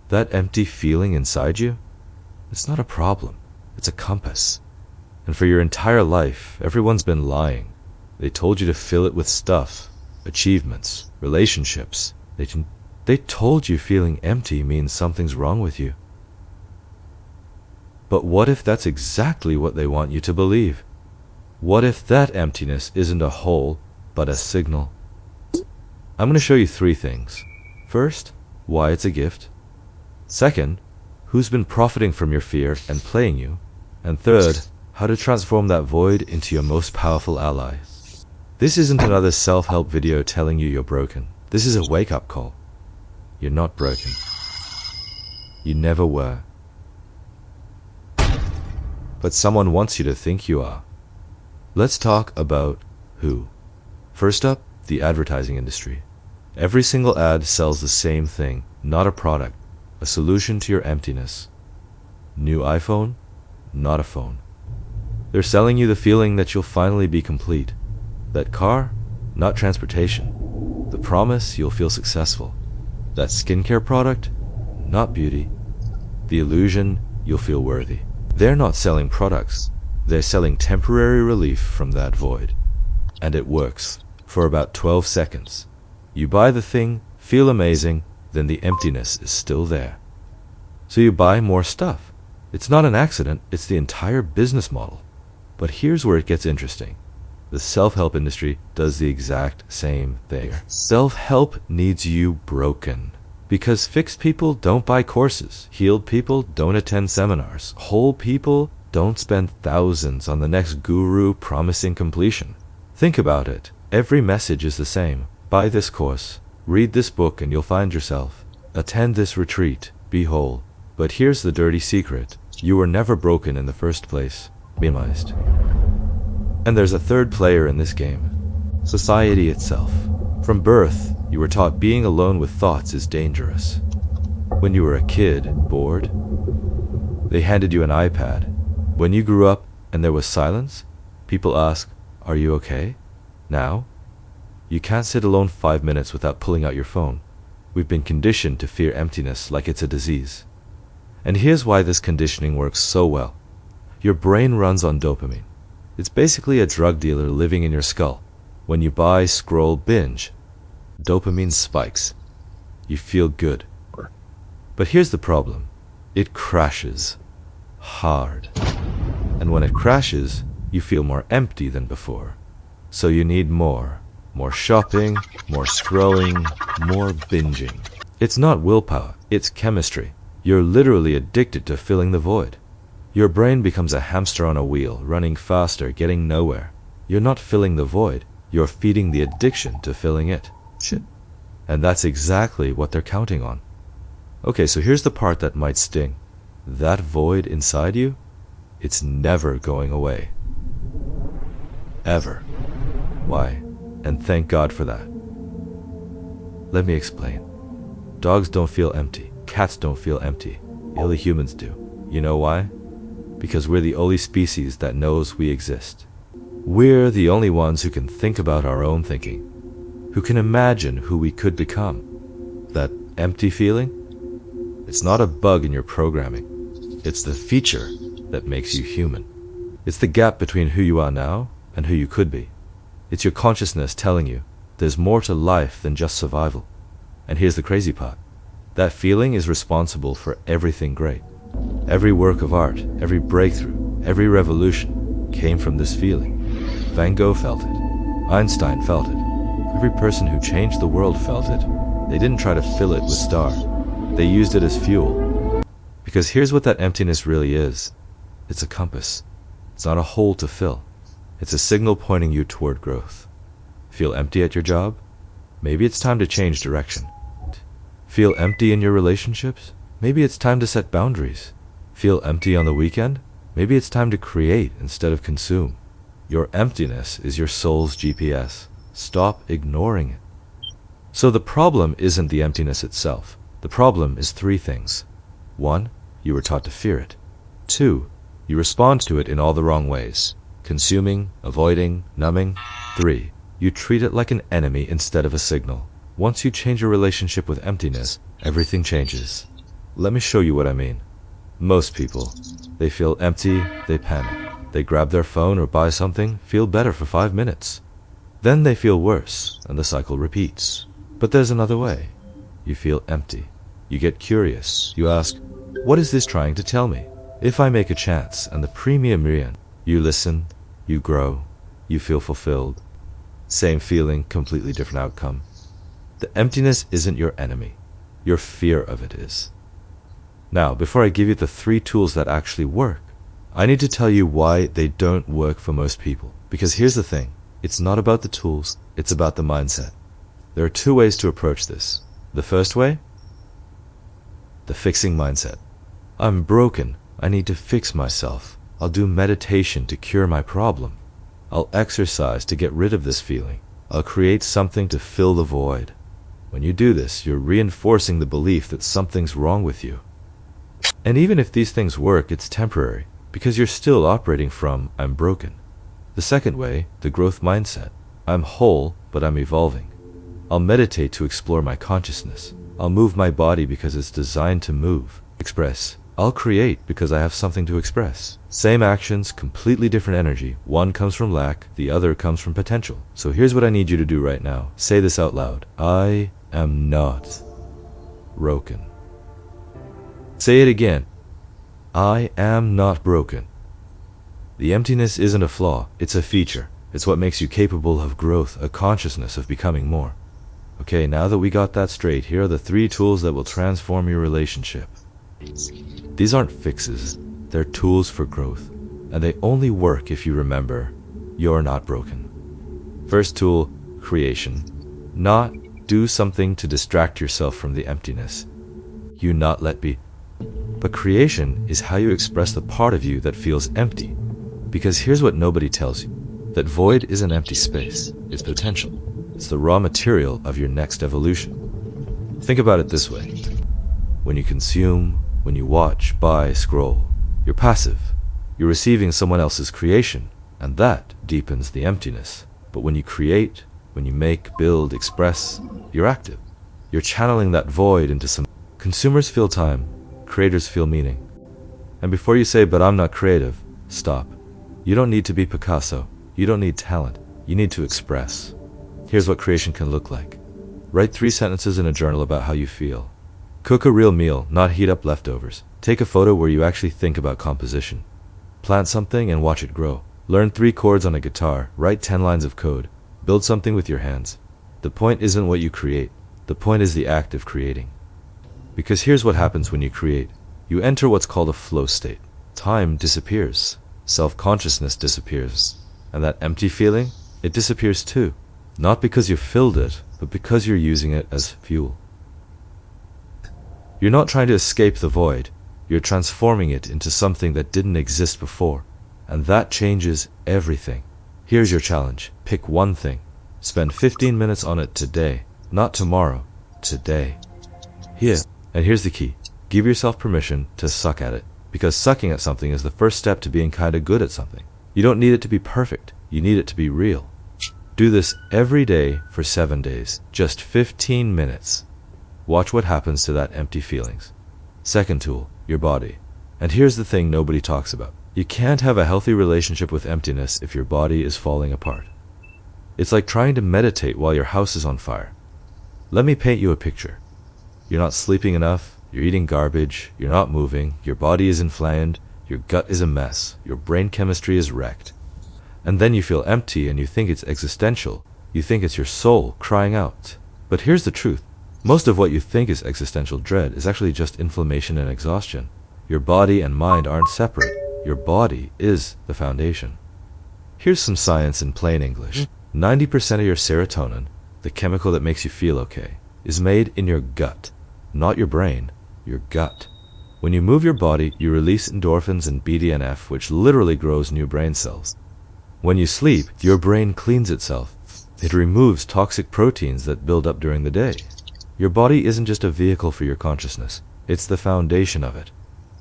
That empty feeling inside you, it's not a problem. It's a compass. And for your entire life, everyone's been lying. They told you to fill it with stuff, achievements, relationships. They told you feeling empty means something's wrong with you. But what if that's exactly what they want you to believe? What if that emptiness isn't a hole, but a signal? I'm going to show you 3 things. First, why it's a gift. Second, who's been profiting from your fear and playing you. And third, how to transform that void into your most powerful ally. This isn't another self-help video telling you you're broken. This is a wake-up call. You're not broken. You never were. But someone wants you to think you are. Let's talk about who. First up, the advertising industry. Every single ad sells the same thing, not a product, a solution to your emptiness. New iPhone, not a phone. They're selling you the feeling that you'll finally be complete. That car, not transportation. The promise you'll feel successful. That skincare product, not beauty. The illusion you'll feel worthy. They're not selling products. They're selling temporary relief from that void. And it works for about 12 seconds. You buy the thing, feel amazing, then the emptiness is still there. So you buy more stuff. It's not an accident, it's the entire business model. But here's where it gets interesting. The self-help industry does the exact same thing. Self-help needs you broken. Because fixed people don't buy courses. Healed people don't attend seminars. Whole people don't spend thousands on the next guru promising completion. Think about it. Every message is the same. Buy this course. Read this book and you'll find yourself. Attend this retreat. Be whole. But here's the dirty secret. You were never broken in the first place. Minimized. And there's a third player in this game. Society itself. From birth, you were taught being alone with thoughts is dangerous. When you were a kid, bored, they handed you an iPad. When you grew up and there was silence, people ask, "Are you okay?" Now, you can't sit alone 5 minutes without pulling out your phone. We've been conditioned to fear emptiness like it's a disease. And here's why this conditioning works so well. Your brain runs on dopamine. It's basically a drug dealer living in your skull. When you buy, scroll, binge, dopamine spikes. You feel good. But here's the problem. It crashes. Hard. And when it crashes, you feel more empty than before. So you need more. More shopping, more scrolling, more binging. It's not willpower, it's chemistry. You're literally addicted to filling the void. Your brain becomes a hamster on a wheel, running faster, getting nowhere. You're not filling the void, you're feeding the addiction to filling it. Shit. And that's exactly what they're counting on. Okay, so here's the part that might sting. That void inside you, it's never going away. Ever. Why? And thank God for that. Let me explain. Dogs don't feel empty. Cats don't feel empty. Only humans do. You know why? Because we're the only species that knows we exist. We're the only ones who can think about our own thinking, who can imagine who we could become. That empty feeling? It's not a bug in your programming. It's the feature that makes you human. It's the gap between who you are now and who you could be. It's your consciousness telling you there's more to life than just survival. And here's the crazy part. That feeling is responsible for everything great. Every work of art, every breakthrough, every revolution came from this feeling. Van Gogh felt it. Einstein felt it. Every person who changed the world felt it. They didn't try to fill it with star. They used it as fuel. Because here's what that emptiness really is. It's a compass. It's not a hole to fill. It's a signal pointing you toward growth. Feel empty at your job? Maybe it's time to change direction. Feel empty in your relationships? Maybe it's time to set boundaries. Feel empty on the weekend? Maybe it's time to create instead of consume. Your emptiness is your soul's GPS. Stop ignoring it. So the problem isn't the emptiness itself. The problem is 3 things. 1, you were taught to fear it. 2, you respond to it in all the wrong ways. Consuming, avoiding, numbing. 3, you treat it like an enemy instead of a signal. Once you change your relationship with emptiness, everything changes. Let me show you what I mean. Most people, they feel empty, they panic. They grab their phone or buy something, feel better for 5 minutes. Then they feel worse, and the cycle repeats. But there's another way. You feel empty. You get curious. You ask, what is this trying to tell me? If I make a chance and the premium Rian, you listen, you grow, you feel fulfilled. Same feeling, completely different outcome. The emptiness isn't your enemy. Your fear of it is. Now, before I give you the 3 tools that actually work, I need to tell you why they don't work for most people. Because here's the thing. It's not about the tools, it's about the mindset. There are 2 ways to approach this. The first way? The fixing mindset. I'm broken. I need to fix myself. I'll do meditation to cure my problem. I'll exercise to get rid of this feeling. I'll create something to fill the void. When you do this, you're reinforcing the belief that something's wrong with you. And even if these things work, it's temporary, because you're still operating from, I'm broken. The second way, the growth mindset. I'm whole, but I'm evolving. I'll meditate to explore my consciousness. I'll move my body because it's designed to move. Express. I'll create because I have something to express. Same actions, completely different energy. One comes from lack, the other comes from potential. So here's what I need you to do right now. Say this out loud. I am not broken. Say it again. I am not broken. The emptiness isn't a flaw, it's a feature. It's what makes you capable of growth, a consciousness of becoming more. Okay, now that we got that straight, here are the 3 tools that will transform your relationship. These aren't fixes, they're tools for growth, and they only work if you remember you're not broken. First tool, creation. Not do something to distract yourself from the emptiness. You not let be. But creation is how you express the part of you that feels empty. Because here's what nobody tells you. That void isn't empty space, it's potential. It's the raw material of your next evolution. Think about it this way. When you consume, when you watch, buy, scroll, you're passive. You're receiving someone else's creation, and that deepens the emptiness. But when you create, when you make, build, express, you're active. You're channeling that void into some. Consumers feel time, creators feel meaning. And before you say, but I'm not creative, stop. You don't need to be Picasso. You don't need talent. You need to express. Here's what creation can look like. Write 3 sentences in a journal about how you feel. Cook a real meal, not heat up leftovers. Take a photo where you actually think about composition. Plant something and watch it grow. Learn 3 chords on a guitar. Write 10 lines of code. Build something with your hands. The point isn't what you create. The point is the act of creating. Because here's what happens when you create. You enter what's called a flow state. Time disappears. Self-consciousness disappears. And that empty feeling, it disappears too. Not because you filled it, but because you're using it as fuel. You're not trying to escape the void. You're transforming it into something that didn't exist before. And that changes everything. Here's your challenge. Pick one thing. Spend 15 minutes on it today. Not tomorrow. Today. Here. And here's the key. Give yourself permission to suck at it. Because sucking at something is the first step to being kinda good at something. You don't need it to be perfect. You need it to be real. Do this every day for 7 days. Just 15 minutes. Watch what happens to that empty feelings. Second tool, your body. And here's the thing nobody talks about. You can't have a healthy relationship with emptiness if your body is falling apart. It's like trying to meditate while your house is on fire. Let me paint you a picture. You're not sleeping enough, you're eating garbage, you're not moving, your body is inflamed, your gut is a mess, your brain chemistry is wrecked. And then you feel empty and you think it's existential. You think it's your soul crying out. But here's the truth. Most of what you think is existential dread is actually just inflammation and exhaustion. Your body and mind aren't separate. Your body is the foundation. Here's some science in plain English. 90% of your serotonin, the chemical that makes you feel okay, is made in your gut. Not your brain, your gut. When you move your body, you release endorphins and BDNF, which literally grows new brain cells. When you sleep, your brain cleans itself. It removes toxic proteins that build up during the day. Your body isn't just a vehicle for your consciousness. It's the foundation of it.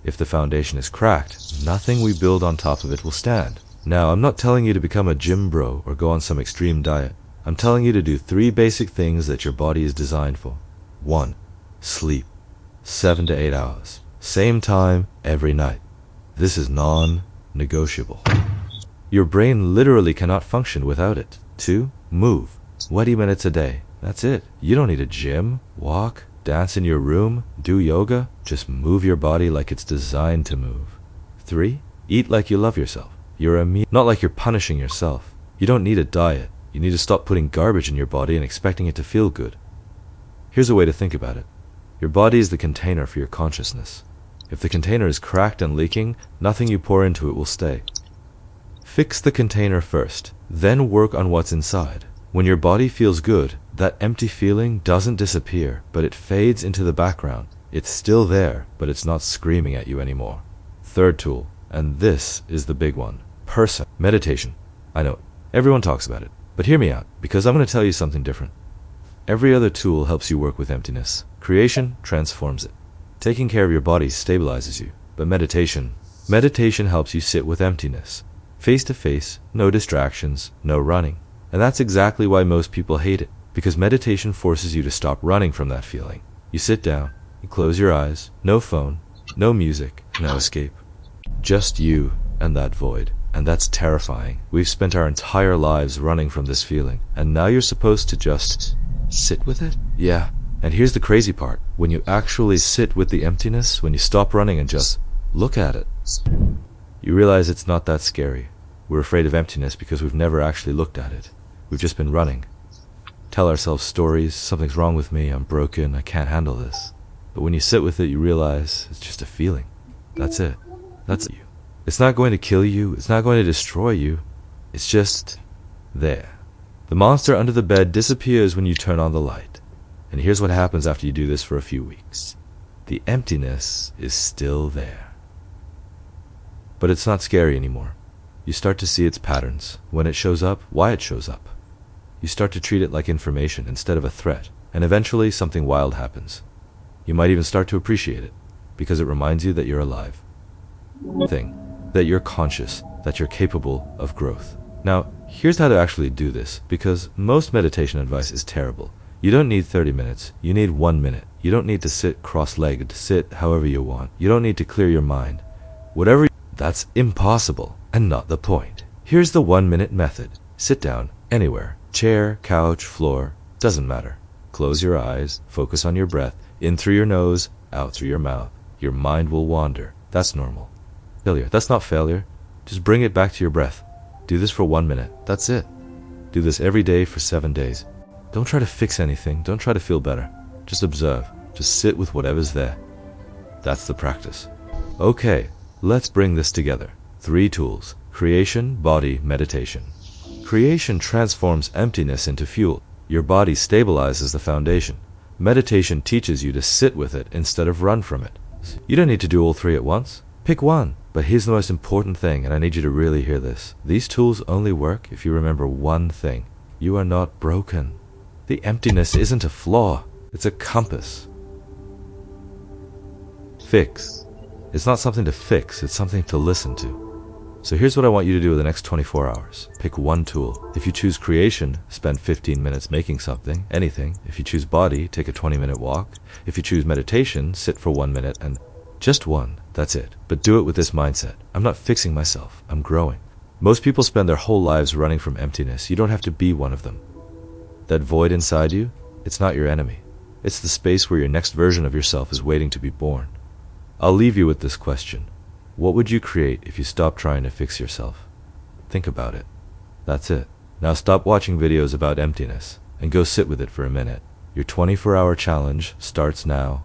If the foundation is cracked, nothing we build on top of it will stand. Now, I'm not telling you to become a gym bro or go on some extreme diet. I'm telling you to do 3 basic things that your body is designed for. 1. Sleep. 7 to 8 hours. Same time every night. This is non-negotiable. Your brain literally cannot function without it. 2. Move. 20 minutes a day. That's it. You don't need a gym, walk, dance in your room, do yoga. Just move your body like it's designed to move. 3. Eat like you love yourself. You're a meal, not like you're punishing yourself. You don't need a diet. You need to stop putting garbage in your body and expecting it to feel good. Here's a way to think about it. Your body is the container for your consciousness. If the container is cracked and leaking, nothing you pour into it will stay. Fix the container first, then work on what's inside. When your body feels good, that empty feeling doesn't disappear, but it fades into the background. It's still there, but it's not screaming at you anymore. Third tool, and this is the big one. Meditation. I know, everyone talks about it, but hear me out, because I'm going to tell you something different. Every other tool helps you work with emptiness. Creation transforms it. Taking care of your body stabilizes you, but meditation helps you sit with emptiness. Face to face, no distractions, no running. And that's exactly why most people hate it, because meditation forces you to stop running from that feeling. You sit down, you close your eyes, no phone, no music, no escape. Just you and that void. And that's terrifying. We've spent our entire lives running from this feeling, and now you're supposed to just sit with it? Yeah. And here's the crazy part. When you actually sit with the emptiness, when you stop running and just look at it, you realize it's not that scary. We're afraid of emptiness because we've never actually looked at it. We've just been running. Tell ourselves stories, something's wrong with me, I'm broken, I can't handle this. But when you sit with it, you realize it's just a feeling. That's it. That's you. It's not going to kill you, it's not going to destroy you. It's just there. The monster under the bed disappears when you turn on the light. And here's what happens after you do this for a few weeks. The emptiness is still there. But it's not scary anymore. You start to see its patterns, when it shows up, why it shows up. You start to treat it like information instead of a threat, and eventually something wild happens. You might even start to appreciate it, because it reminds you that you're alive. That you're conscious, that you're capable of growth. Now, here's how to actually do this, because most meditation advice is terrible. You don't need 30 minutes, you need 1 minute. You don't need to sit cross-legged, sit however you want. You don't need to clear your mind. That's impossible, and not the point. Here's the 1 minute method. Sit down, anywhere. Chair, couch, floor, doesn't matter. Close your eyes, focus on your breath, in through your nose, out through your mouth. Your mind will wander. That's normal. That's not failure. Just bring it back to your breath. Do this for 1 minute. That's it. Do this every day for 7 days. Don't try to fix anything. Don't try to feel better. Just observe. Just sit with whatever's there. That's the practice. Okay, let's bring this together. 3 tools. Creation, body, meditation. Creation transforms emptiness into fuel. Your body stabilizes the foundation. Meditation teaches you to sit with it instead of run from it. You don't need to do all 3 at once. Pick one. But here's the most important thing, and I need you to really hear this. These tools only work if you remember one thing. You are not broken. The emptiness isn't a flaw. It's a compass. Fix. It's not something to fix, it's something to listen to. So here's what I want you to do in the next 24 hours. Pick one tool. If you choose creation, spend 15 minutes making something, anything. If you choose body, take a 20-minute walk. If you choose meditation, sit for 1 minute and just one. That's it. But do it with this mindset. I'm not fixing myself. I'm growing. Most people spend their whole lives running from emptiness. You don't have to be one of them. That void inside you, it's not your enemy. It's the space where your next version of yourself is waiting to be born. I'll leave you with this question. What would you create if you stopped trying to fix yourself? Think about it. That's it. Now stop watching videos about emptiness and go sit with it for a minute. Your 24-hour challenge starts now.